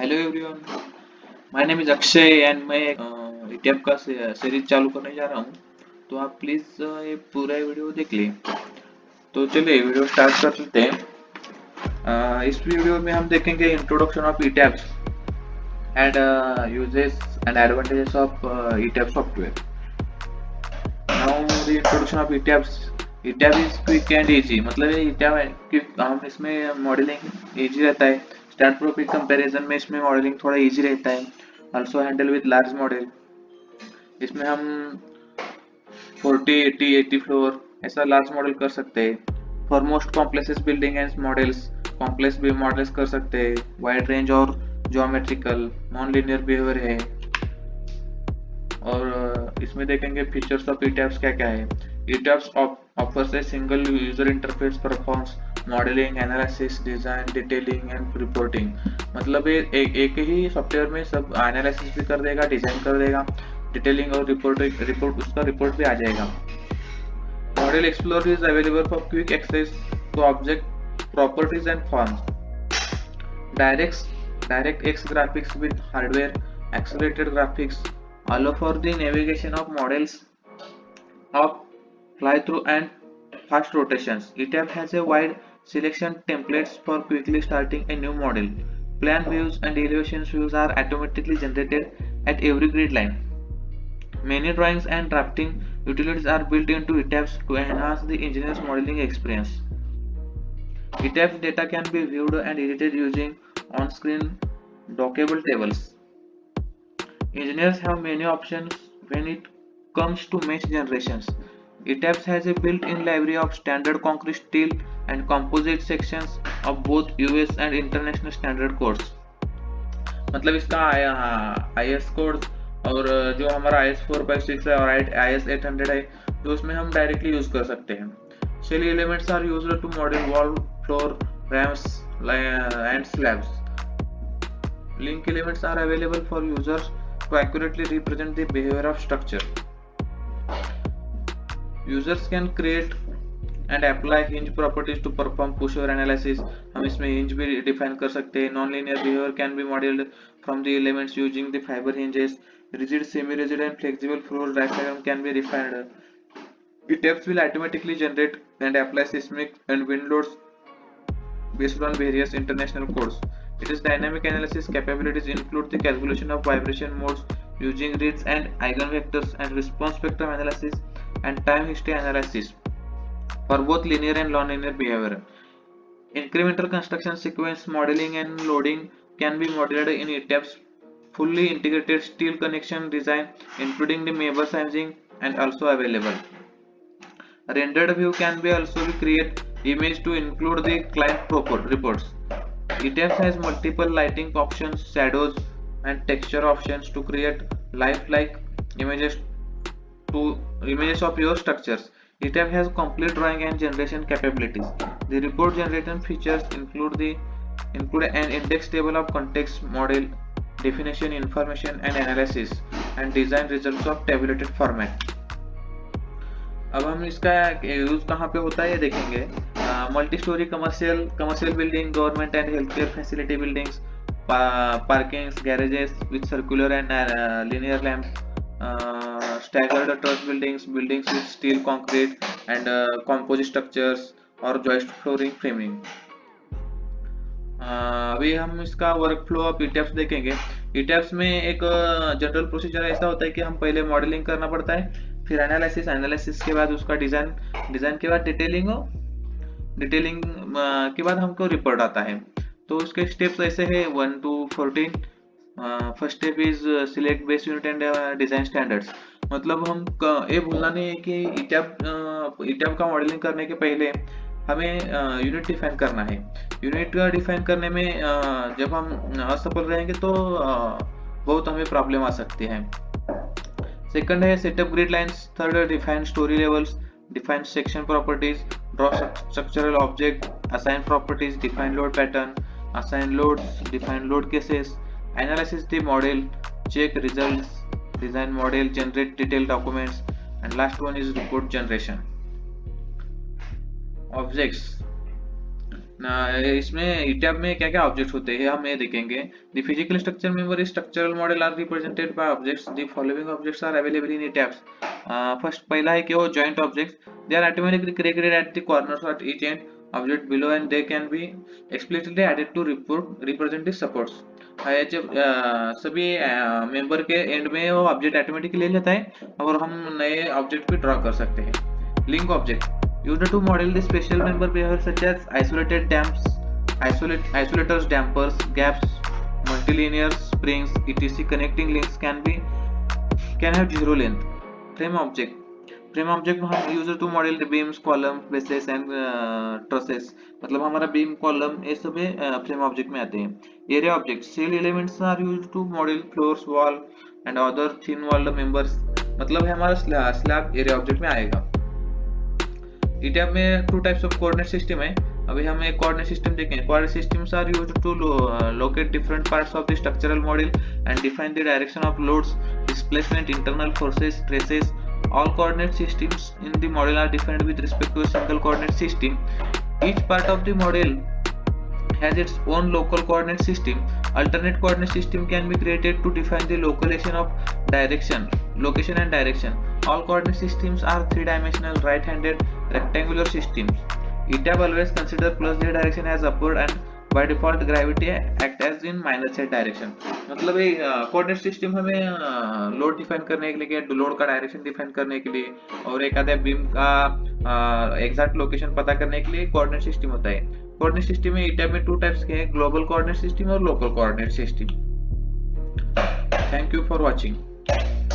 Hello everyone, my name is Akshay and मैं ETF का series चालू करने जा रहा हूँ। तो आप प्लीज ये पूरा वीडियो देख लें। तो चलिए वीडियो स्टार्ट कर लेते हैं। इस वीडियो में हम देखेंगे introduction of ETF and uses and advantages of ETF software. Now the introduction of ETF is quick and easy. मतलब ये ईटीएफ हम इसमें मॉडलिंग इजी रहता है। स्टैंड प्रो के कंपैरिजन में इसमें मॉडलिंग थोड़ा इजी रहता है। Also handle with large model. इसमें हम 40, 80, 80 फ्लोर ऐसा लार्ज मॉडल कर सकते हैं। For most complex building and models complex भी मॉडल्स कर सकते हैं। वाइड रेंज और ज्योमेट्रिकल नॉन लीनियर बिहेवियर है। और इसमें देखेंगे फीचर्स ऑफ ईटैब्स क्या क्या है। ETABS offers a single user interface performs modelling analysis design detailing and reporting. मतलब ये एक ही सॉफ्टवेयर में सब एनालिसिस भी कर देगा, डिजाइन कर देगा, डिटेलिंग और रिपोर्ट भी आ जाएगा। Model explore is available for quick access to object properties and forms. DirectX graphics with hardware accelerated graphics allow for the navigation of models of fly-through and fast rotations. ETAP has a wide selection templates for quickly starting a new model. Plan views and elevation views are automatically generated at every grid line. Many drawings and drafting utilities are built into ETAPs to enhance the engineer's modeling experience. ETAP's data can be viewed and edited using on-screen dockable tables. Engineers have many options when it comes to mesh generations. ETAPS has a built-in library of standard concrete, steel, and composite sections of both US and international standard codes. मतलब इसका IS code और जो हमारा IS 456 है और IS 800 है, तो उसमें हम डायरेक्टली यूज कर सकते हैं। Shell elements are used to model wall, floor, ramps, and slabs. Link elements are available for users to accurately represent the behavior of structure. Users can create and apply hinge properties to perform pushover analysis. हम इसमें hinge भी define कर सकते हैं. Non-linear behavior can be modeled from the elements using the fiber hinges. Rigid, semi-rigid, and flexible floor diagram can be refined. ETAPS will automatically generate and apply seismic and wind loads based on various international codes. Its dynamic analysis capabilities include the calculation of vibration modes using reads and eigenvectors and response spectrum analysis and time history analysis for both linear and non-linear behavior. Incremental construction sequence modeling and loading can be modeled in ETAPS. Fully integrated steel connection design including the member sizing and also available. Rendered view can be also create image to include the client reports. ETAPS has multiple lighting options, shadows, and texture options to create lifelike images images of your structures. ETAP has complete drawing and generation capabilities. The report generation features include an index table of context, model, definition, information, and analysis, and design results of tabulated format. अब हम इसका use कहाँ पे होता है ये देखेंगे। Multi storey commercial building, government and health care facility buildings, parkings, garages with circular and linear lamps, staggered truss buildings with steel, concrete and composite structures और joist flooring framing। अभी हम इसका वर्क फ्लो ऑफ ईटैप्स देखेंगे। ईटैप्स में एक general procedure ऐसा होता है कि हम पहले मॉडलिंग करना पड़ता है, फिर एनालिसिस के बाद उसका डिजाइन के बाद डिटेलिंग के बाद हमको रिपोर्ट आता है। तो उसके स्टेप्स ऐसे हैं 1 to 14। First step is select base unit and design standards. मतलब हम ये भूलना नहीं है कि ईटैप का मॉडलिंग करने के पहले हमें यूनिट डिफाइन करना है। यूनिट डिफाइन करने में जब हम असफल रहेंगे तो बहुत हमें प्रॉब्लम आ सकती है। सेकंड है सेटअप ग्रिड लाइंस। थर्ड है define story levels, define section properties, draw structural object, assign properties, define load pattern, assign loads, define load cases, analysis the model, check results, design model, generate detailed documents, and last one is report generation. Objects. इसमें ईटैब में क्या क्या objects होते हैं हम ये देखेंगे। The physical structure memory structural model are represented by objects, the following objects are available in ETABS. First पहला है कि वो joint objects, they are automatically created at the corners of each end object below and they can be explicitly added to represent the supports. जब सभी member के and में वो object automatically ले लेता है और हम नए ऑब्जेक्ट भी ड्रॉ कर सकते हैं। Link object used to model the special member behavior such as isolated damps, isolators, dampers, gaps, multilinear springs, etc. Connecting links can have zero length. Frame object में हम user to model the beams, column, bases and trusses. मतलब हमारा beam, column ये सब frame object में आते हैं। Area object shell elements are used to model floors, wall and other thin walled members. मतलब है हमारा स्लैब एरिया ऑब्जेक्ट में आएगा। ईटैब में two types of coordinate system है। अभी हम एक कोऑर्डिनेट सिस्टम देखें। Coordinate systems are used to locate different parts of the structural model and define the direction of loads, displacement, internal forces, stresses. All coordinate systems in the model are defined with respect to a single coordinate system. Each part of the model has its own local coordinate system. Alternate coordinate system can be created to define the location and direction. All coordinate systems are three-dimensional right-handed rectangular systems. ETAB always consider plus z direction as upward and by default gravity act as in minus z direction. मतलब ये coordinate system हमें load define करने के लिए, load का direction define करने के लिए और एक आधे बीम का एग्जैक्ट लोकेशन पता करने के लिए कोऑर्डिनेट सिस्टम होता है। कोऑर्डिनेट सिस्टम में ईटैब में टू टाइप्स के हैं, ग्लोबल कोऑर्डिनेट सिस्टम और local coordinate system. Thank you for watching.